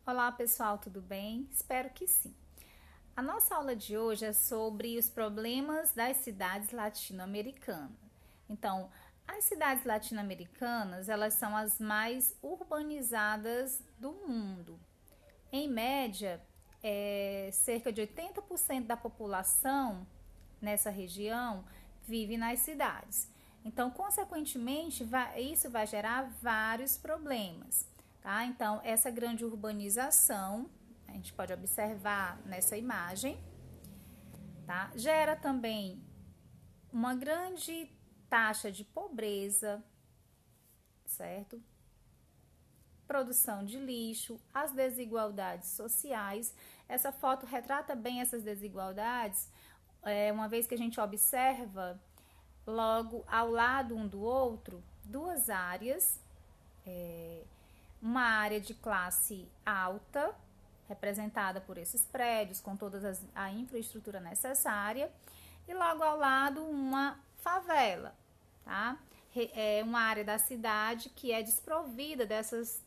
Olá pessoal, tudo bem? Espero que sim. A nossa aula de hoje é sobre os problemas das cidades latino-americanas. Então, as cidades latino-americanas, elas são as mais urbanizadas do mundo. Em média, cerca de 80% da população nessa região vive nas cidades. Então, consequentemente, isso vai gerar vários problemas, tá? Então, essa grande urbanização, a gente pode observar nessa imagem, tá? Gera também uma grande taxa de pobreza, certo? Produção de lixo, as desigualdades sociais. Essa foto retrata bem essas desigualdades, uma vez que a gente observa logo ao lado um do outro duas áreas, uma área de classe alta, representada por esses prédios com toda a infraestrutura necessária, e logo ao lado uma favela, tá? É uma área da cidade que é desprovida dessas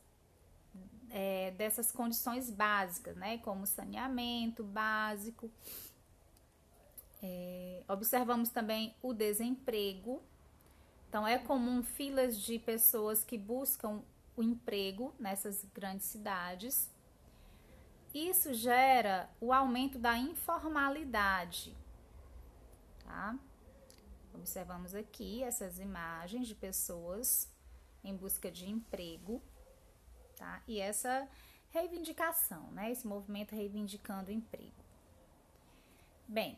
condições básicas, né? Como saneamento básico. Observamos também o desemprego. Então, é comum filas de pessoas que buscam o emprego nessas grandes cidades. Isso gera o aumento da informalidade, tá? Observamos aqui essas imagens de pessoas em busca de emprego, tá? E essa reivindicação, né? Esse movimento reivindicando o emprego. Bem,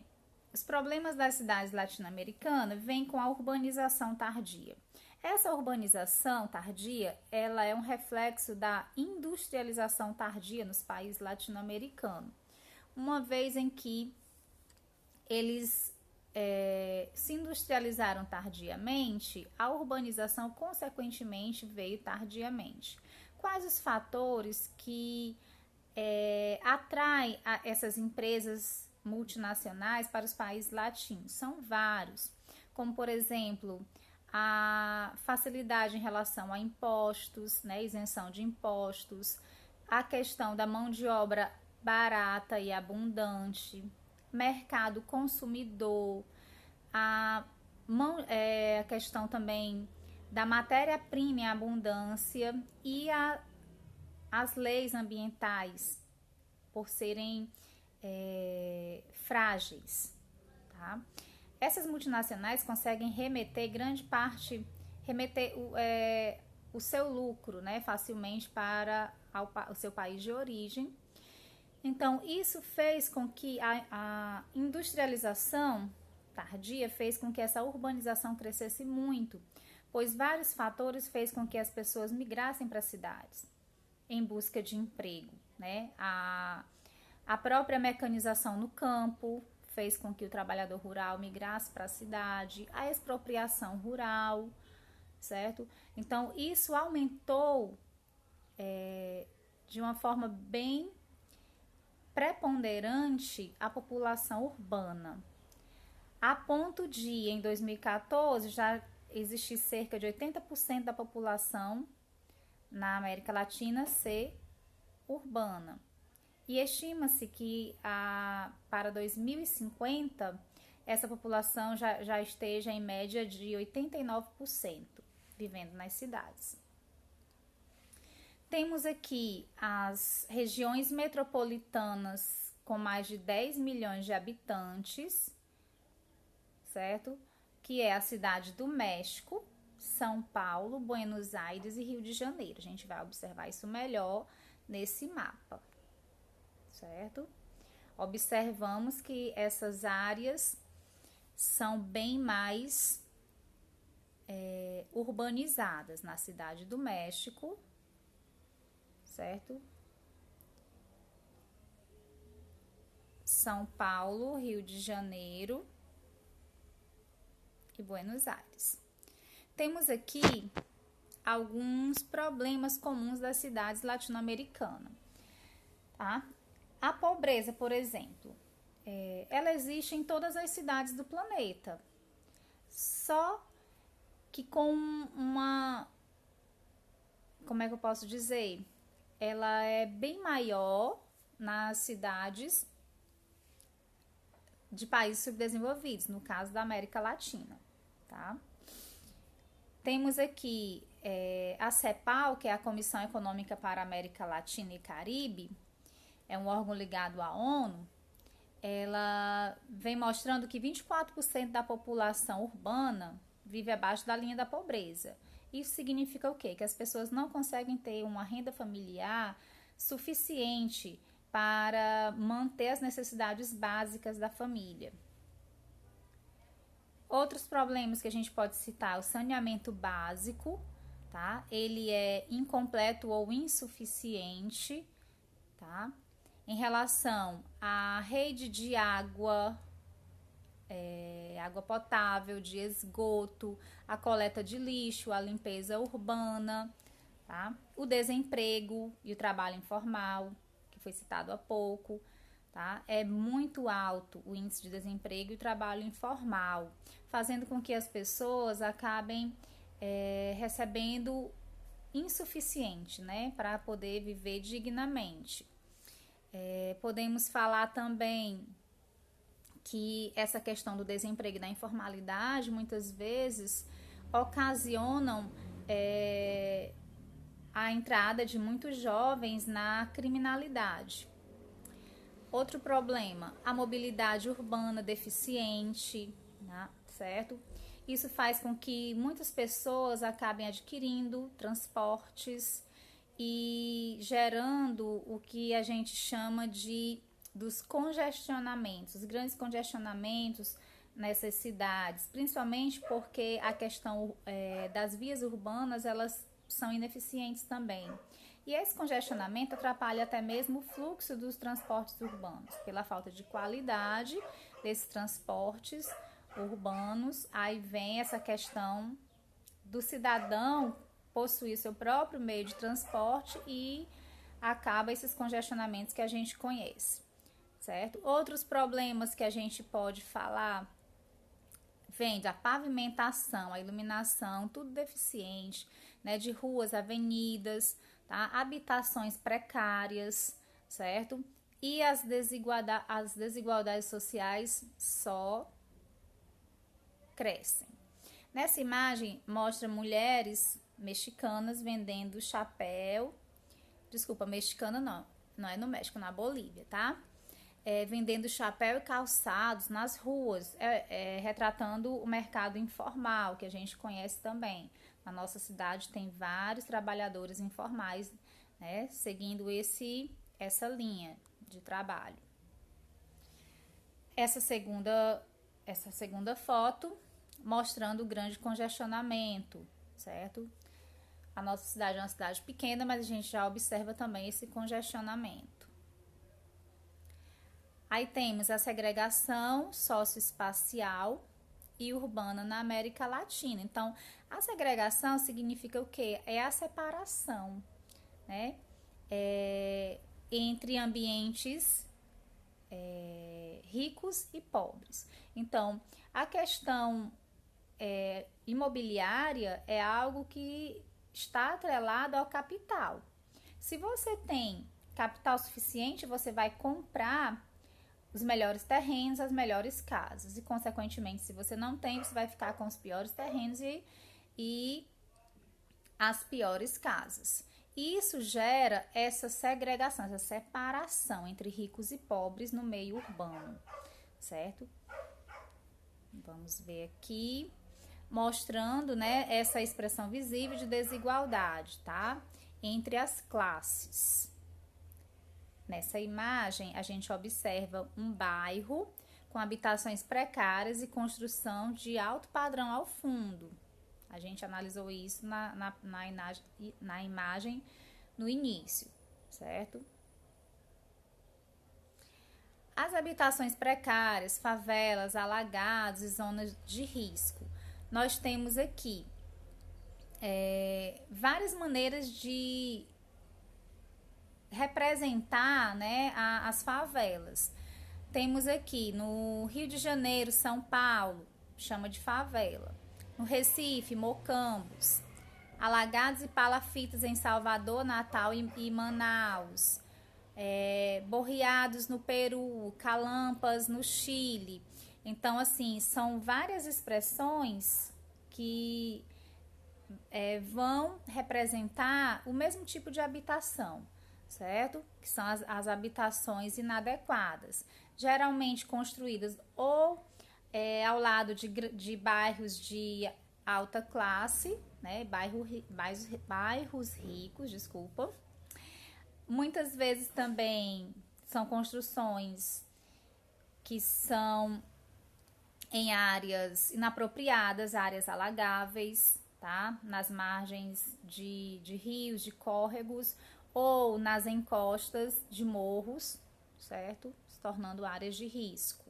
os problemas das cidades latino-americanas vêm com a urbanização tardia. Essa urbanização tardia, ela é um reflexo da industrialização tardia nos países latino-americanos, uma vez em que eles se industrializaram tardiamente, a urbanização consequentemente veio tardiamente. Quais os fatores que atraem essas empresas multinacionais para os países latinos? São vários, como por exemplo a facilidade em relação a impostos, né, isenção de impostos, a questão da mão de obra barata e abundante, mercado consumidor, a questão também da matéria-prima em abundância e as leis ambientais por serem frágeis, tá? Essas multinacionais conseguem remeter o seu lucro, né, facilmente para o seu país de origem. Então, isso fez com que a industrialização tardia fez com que essa urbanização crescesse muito, pois vários fatores fez com que as pessoas migrassem para as cidades em busca de emprego, né? A própria mecanização no campo fez com que o trabalhador rural migrasse para a cidade, a expropriação rural, certo? Então, isso aumentou de uma forma bem preponderante a população urbana, a ponto de, em 2014, já existir cerca de 80% da população na América Latina ser urbana. E estima-se que para 2050 essa população já esteja em média de 89% vivendo nas cidades. Temos aqui as regiões metropolitanas com mais de 10 milhões de habitantes, certo? Que é a cidade do México, São Paulo, Buenos Aires e Rio de Janeiro. A gente vai observar isso melhor nesse mapa, certo? Observamos que essas áreas são bem mais urbanizadas na cidade do México, certo? São Paulo, Rio de Janeiro e Buenos Aires. Temos aqui alguns problemas comuns das cidades latino-americanas, tá? A pobreza, por exemplo, ela existe em todas as cidades do planeta, só que com como é que eu posso dizer? ela é bem maior nas cidades de países subdesenvolvidos, no caso da América Latina, tá? Temos aqui a CEPAL, que é a Comissão Econômica para a América Latina e Caribe, é um órgão ligado à ONU. Ela vem mostrando que 24% da população urbana vive abaixo da linha da pobreza. Isso significa o quê? Que as pessoas não conseguem ter uma renda familiar suficiente para manter as necessidades básicas da família. Outros problemas que a gente pode citar, o saneamento básico, tá? Ele é incompleto ou insuficiente, tá? Em relação à rede de água, água potável, de esgoto, a coleta de lixo, a limpeza urbana, tá? O desemprego e o trabalho informal, que foi citado há pouco, tá? É muito alto o índice de desemprego e trabalho informal, fazendo com que as pessoas acabem recebendo insuficiente, né, para poder viver dignamente. Podemos falar também que essa questão do desemprego e da informalidade muitas vezes ocasionam a entrada de muitos jovens na criminalidade. Outro problema, a mobilidade urbana deficiente, né, certo? Isso faz com que muitas pessoas acabem adquirindo transportes e gerando o que a gente chama dos congestionamentos, os grandes congestionamentos nessas cidades, principalmente porque a questão das vias urbanas, elas são ineficientes também. E esse congestionamento atrapalha até mesmo o fluxo dos transportes urbanos, pela falta de qualidade desses transportes urbanos. Aí vem essa questão do cidadão possuir seu próprio meio de transporte e acaba esses congestionamentos que a gente conhece, certo? Outros problemas que a gente pode falar vem da pavimentação, a iluminação, tudo deficiente, né, de ruas, avenidas, tá? Habitações precárias, certo? E as desigualdades sociais só crescem. Nessa imagem mostra mulheres mexicanas vendendo chapéu, mexicana não é no México, na Bolívia, tá? Vendendo chapéu e calçados nas ruas, retratando o mercado informal, que a gente conhece também. Na nossa cidade tem vários trabalhadores informais, né, seguindo essa linha de trabalho. Essa segunda foto mostrando o grande congestionamento, certo? A nossa cidade é uma cidade pequena, mas a gente já observa também esse congestionamento. Aí temos a segregação socioespacial e urbana na América Latina. Então, a segregação significa o quê? É a separação, né? Entre ambientes ricos e pobres. Então, a questão imobiliária é algo que está atrelado ao capital. Se você tem capital suficiente, você vai comprar os melhores terrenos, as melhores casas. E, consequentemente, se você não tem, você vai ficar com os piores terrenos e as piores casas. Isso gera essa segregação, essa separação entre ricos e pobres no meio urbano, certo? Vamos ver aqui, mostrando, né, essa expressão visível de desigualdade, tá? Entre as classes. Nessa imagem, a gente observa um bairro com habitações precárias e construção de alto padrão ao fundo. A gente analisou isso na imagem no início, certo? As habitações precárias, favelas, alagados e zonas de risco. Nós temos aqui várias maneiras de representar, né, as favelas. Temos aqui no Rio de Janeiro, São Paulo, chama de favela. No Recife, Mocambos. alagados e palafitas em Salvador, Natal e Manaus, borreados no Peru, calampas no Chile. Então, assim, são várias expressões que vão representar o mesmo tipo de habitação, certo? Que são as habitações inadequadas, geralmente construídas ou ao lado de bairros de alta classe, né? Bairros ricos, desculpa. Muitas vezes também são construções que são em áreas inapropriadas, áreas alagáveis, tá? Nas margens de rios, de córregos ou nas encostas de morros, certo? Se tornando áreas de risco.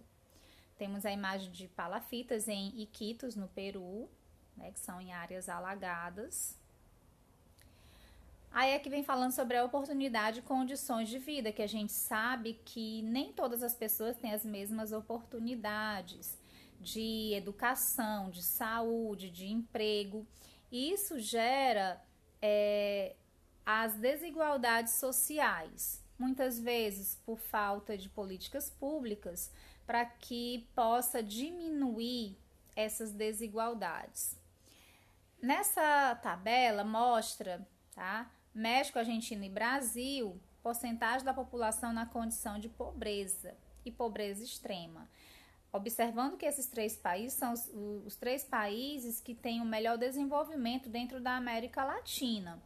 Temos a imagem de palafitas em Iquitos, no Peru, né, que são em áreas alagadas. Aí é que vem falando sobre a oportunidade e condições de vida, que a gente sabe que nem todas as pessoas têm as mesmas oportunidades de educação, de saúde, de emprego. E isso gera as desigualdades sociais, muitas vezes por falta de políticas públicas para que possa diminuir essas desigualdades. Nessa tabela mostra, tá? México, Argentina e Brasil, porcentagem da população na condição de pobreza e pobreza extrema. Observando que esses 3 países são os 3 países que têm o melhor desenvolvimento dentro da América Latina.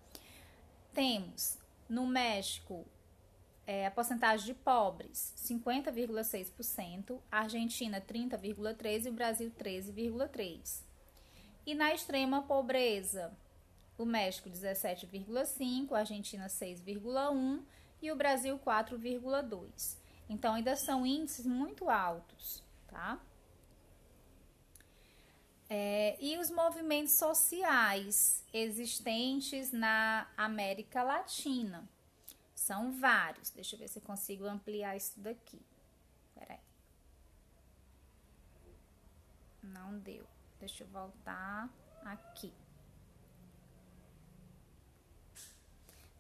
Temos no México a porcentagem de pobres 50,6%, a Argentina 30,3% e o Brasil 13,3%. E na extrema pobreza, o México 17,5%, a Argentina 6,1% e o Brasil 4,2%. Então ainda são índices muito altos, tá? E os movimentos sociais existentes na América Latina são vários. Deixa eu ver se eu consigo ampliar isso daqui. Peraí. Não deu. Deixa eu voltar aqui.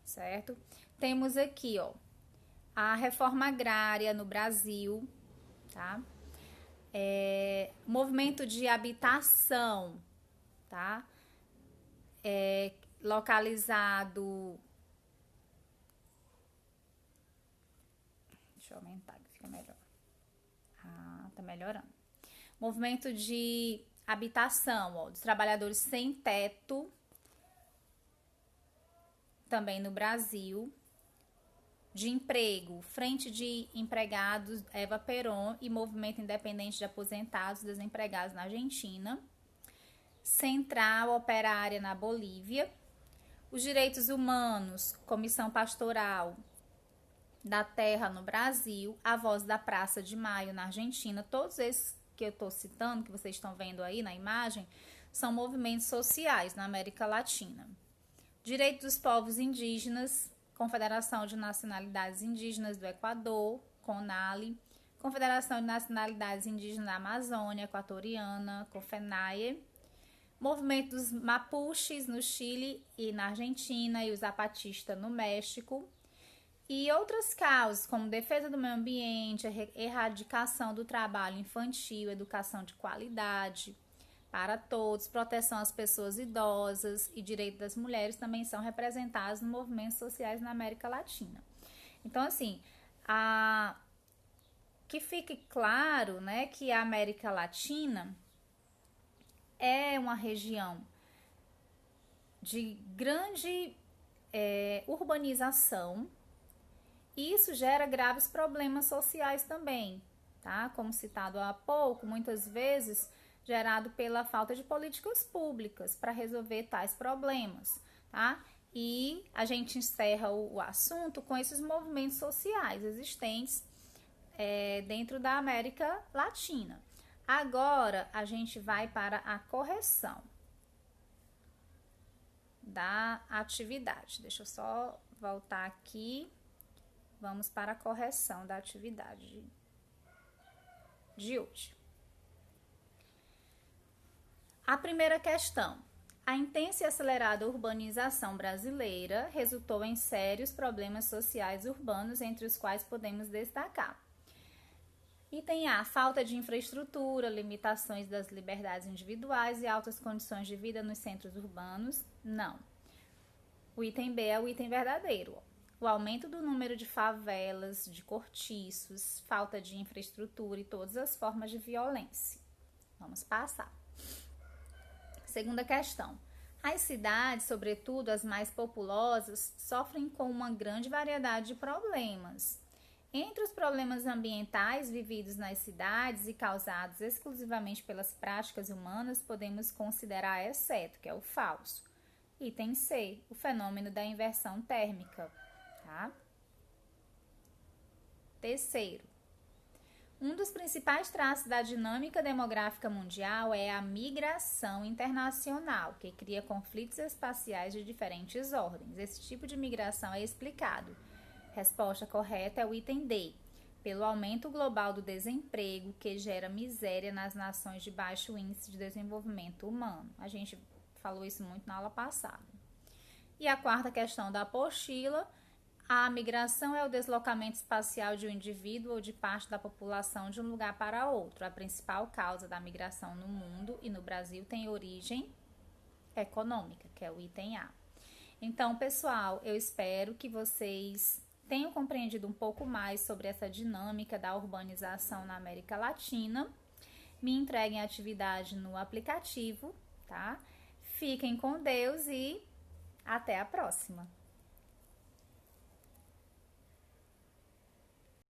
Certo? Temos aqui, ó, a reforma agrária no Brasil, tá? Movimento de habitação, tá? Localizado. Deixa eu aumentar que fica melhor. Tá melhorando. Movimento de habitação, ó, dos trabalhadores sem teto, também no Brasil. De emprego, Frente de Empregados Eva Peron e Movimento Independente de Aposentados e Desempregados na Argentina. Central Operária na Bolívia. Os Direitos Humanos, Comissão Pastoral da Terra no Brasil. A Voz da Praça de Maio na Argentina. Todos esses que eu estou citando, que vocês estão vendo aí na imagem, são movimentos sociais na América Latina. Direitos dos Povos Indígenas, Confederação de Nacionalidades Indígenas do Equador, CONALI, Confederação de Nacionalidades Indígenas da Amazônia Equatoriana, CONFENAIE, Movimento dos Mapuches no Chile e na Argentina e os zapatistas no México, e outras causas como defesa do meio ambiente, erradicação do trabalho infantil, educação de qualidade para todos, proteção às pessoas idosas e direito das mulheres também são representados nos movimentos sociais na América Latina. Então, assim, que fique claro, né, que a América Latina é uma região de grande urbanização e isso gera graves problemas sociais também, tá? Como citado há pouco, muitas vezes gerado pela falta de políticas públicas para resolver tais problemas, tá? E a gente encerra o assunto com esses movimentos sociais existentes dentro da América Latina. Agora, a gente vai para a correção da atividade. Deixa eu só voltar aqui. Vamos para a correção da atividade de hoje. A primeira questão. A intensa e acelerada urbanização brasileira resultou em sérios problemas sociais urbanos, entre os quais podemos destacar: item A, falta de infraestrutura, limitações das liberdades individuais e altas condições de vida nos centros urbanos. Não. O item B é o item verdadeiro. O aumento do número de favelas, de cortiços, falta de infraestrutura e todas as formas de violência. Vamos passar. Segunda questão. As cidades, sobretudo as mais populosas, sofrem com uma grande variedade de problemas. Entre os problemas ambientais vividos nas cidades e causados exclusivamente pelas práticas humanas, podemos considerar exceto, que é o falso. Item C, o fenômeno da inversão térmica. Tá? Terceiro, um dos principais traços da dinâmica demográfica mundial é a migração internacional, que cria conflitos espaciais de diferentes ordens. Esse tipo de migração é explicado. Resposta correta é o item D, pelo aumento global do desemprego, que gera miséria nas nações de baixo índice de desenvolvimento humano. A gente falou isso muito na aula passada. E a quarta questão da apostila: a migração é o deslocamento espacial de um indivíduo ou de parte da população de um lugar para outro. A principal causa da migração no mundo e no Brasil tem origem econômica, que é o item A. Então, pessoal, eu espero que vocês tenham compreendido um pouco mais sobre essa dinâmica da urbanização na América Latina. Me entreguem a atividade no aplicativo, tá? Fiquem com Deus e até a próxima!